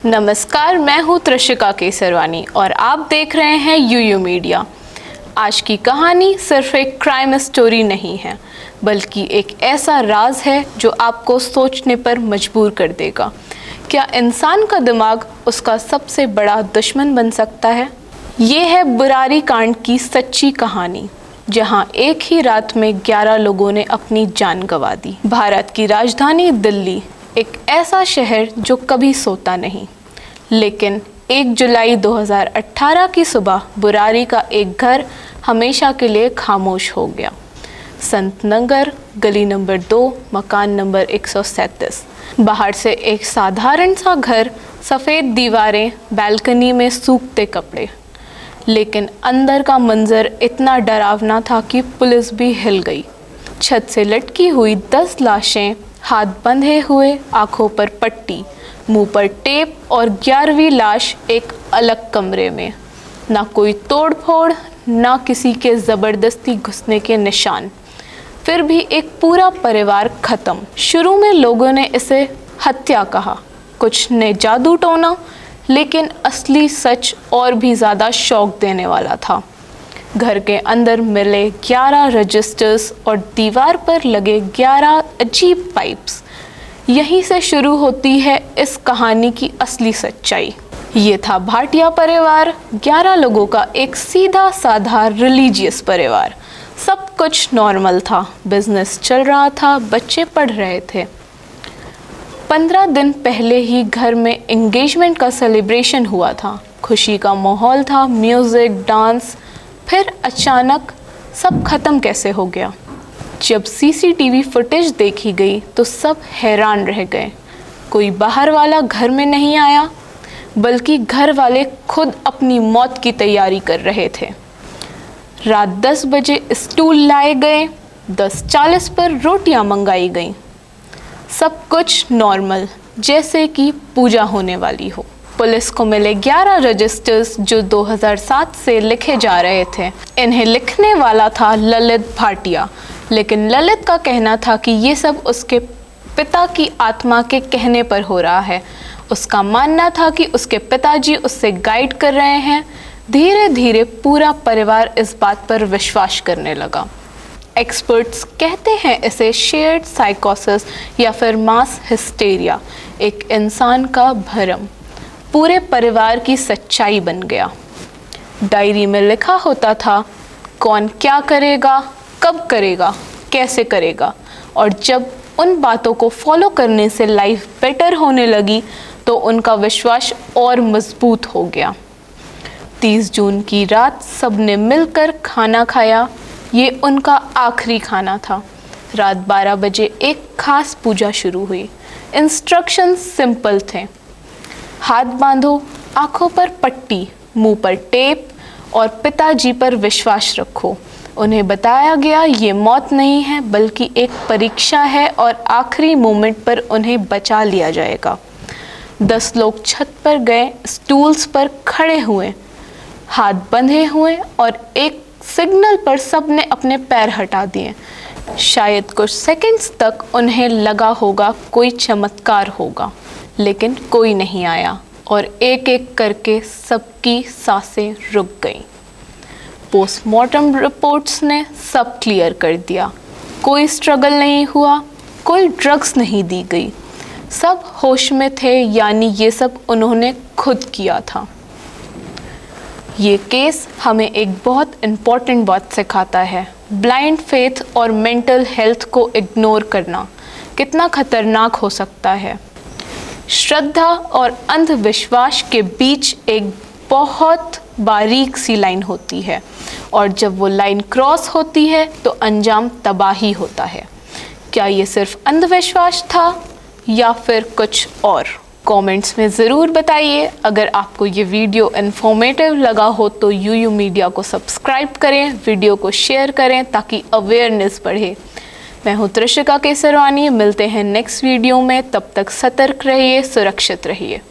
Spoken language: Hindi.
नमस्कार, मैं हूँ त्रिशिका केसरवानी और आप देख रहे हैं यूयू मीडिया। आज की कहानी सिर्फ एक क्राइम स्टोरी नहीं है, बल्कि एक ऐसा राज है जो आपको सोचने पर मजबूर कर देगा। क्या इंसान का दिमाग उसका सबसे बड़ा दुश्मन बन सकता है? ये है बुरारी कांड की सच्ची कहानी, जहां एक ही रात में 11 लोगों ने अपनी जान गंवा दी। भारत की राजधानी दिल्ली, एक ऐसा शहर जो कभी सोता नहीं, लेकिन 1 जुलाई 2018 की सुबह बुरारी का एक घर हमेशा के लिए खामोश हो गया। संत नगर, गली नंबर 2, मकान नंबर 137। बाहर से एक साधारण सा घर, सफ़ेद दीवारें, बालकनी में सूखते कपड़े, लेकिन अंदर का मंजर इतना डरावना था कि पुलिस भी हिल गई। छत से लटकी हुई 10 लाशें, हाथ बंधे हुए, आंखों पर पट्टी, मुंह पर टेप और 11वीं लाश एक अलग कमरे में। ना कोई तोड़ फोड़, ना किसी के ज़बरदस्ती घुसने के निशान, फिर भी एक पूरा परिवार खत्म। शुरू में लोगों ने इसे हत्या कहा, कुछ ने जादू टोना, लेकिन असली सच और भी ज़्यादा शौक देने वाला था। घर के अंदर मिले 11 रजिस्टर्स और दीवार पर लगे 11 अजीब पाइप्स। यहीं से शुरू होती है इस कहानी की असली सच्चाई। ये था भाटिया परिवार, 11 लोगों का एक सीधा साधा रिलीजियस परिवार। सब कुछ नॉर्मल था, बिजनेस चल रहा था, बच्चे पढ़ रहे थे। 15 दिन पहले ही घर में एंगेजमेंट का सेलिब्रेशन हुआ था, खुशी का माहौल था, म्यूज़िक, डांस। फिर अचानक सब खत्म कैसे हो गया? जब सीसीटीवी फुटेज देखी गई तो सब हैरान रह गए। कोई बाहर वाला घर में नहीं आया, बल्कि घर वाले खुद अपनी मौत की तैयारी कर रहे थे। रात 10 बजे स्टूल लाए गए, 10:40 पर रोटियां मंगाई गईं। सब कुछ नॉर्मल, जैसे कि पूजा होने वाली हो। पुलिस को मिले 11 रजिस्टर्स जो 2007 से लिखे जा रहे थे। इन्हें लिखने वाला था ललित भाटिया, लेकिन ललित का कहना था कि ये सब उसके पिता की आत्मा के कहने पर हो रहा है। उसका मानना था कि उसके पिताजी उससे गाइड कर रहे हैं। धीरे धीरे पूरा परिवार इस बात पर विश्वास करने लगा। एक्सपर्ट्स कहते हैं इसे शेयर्ड साइकोसिस या फिर मास हिस्टेरिया, एक इंसान का भ्रम। पूरे परिवार की सच्चाई बन गया। डायरी में लिखा होता था कौन क्या करेगा, कब करेगा, कैसे करेगा, और जब उन बातों को फॉलो करने से लाइफ बेटर होने लगी तो उनका विश्वास और मजबूत हो गया। 30 जून की रात सबने मिलकर खाना खाया। ये उनका आखिरी खाना था। रात 12 बजे एक खास पूजा शुरू हुई। इंस्ट्रक्शंस सिंपल थे, हाथ बांधो, आंखों पर पट्टी, मुंह पर टेप और पिताजी पर विश्वास रखो। उन्हें बताया गया ये मौत नहीं है, बल्कि एक परीक्षा है और आखिरी मोमेंट पर उन्हें बचा लिया जाएगा। 10 लोग छत पर गए, स्टूल्स पर खड़े हुए, हाथ बंधे हुए, और एक सिग्नल पर सबने अपने पैर हटा दिए। शायद कुछ सेकंड्स तक उन्हें लगा होगा कोई चमत्कार होगा, लेकिन कोई नहीं आया और एक एक करके सबकी सांसें रुक गईं। पोस्टमार्टम रिपोर्ट्स ने सब क्लियर कर दिया। कोई स्ट्रगल नहीं हुआ, कोई ड्रग्स नहीं दी गई, सब होश में थे, यानी ये सब उन्होंने खुद किया था। ये केस हमें एक बहुत इम्पॉर्टेंट बात सिखाता है। ब्लाइंड फेथ और मेंटल हेल्थ को इग्नोर करना कितना खतरनाक हो सकता है। श्रद्धा और अंधविश्वास के बीच एक बहुत बारीक सी लाइन होती है, और जब वो लाइन क्रॉस होती है तो अंजाम तबाही होता है। क्या ये सिर्फ अंधविश्वास था या फिर कुछ और? कमेंट्स में ज़रूर बताइए। अगर आपको ये वीडियो इन्फॉर्मेटिव लगा हो तो यूयू मीडिया को सब्सक्राइब करें, वीडियो को शेयर करें ताकि अवेयरनेस बढ़े। मैं हूँ त्रिशिका केसरवानी, मिलते हैं नेक्स्ट वीडियो में। तब तक सतर्क रहिए, सुरक्षित रहिए।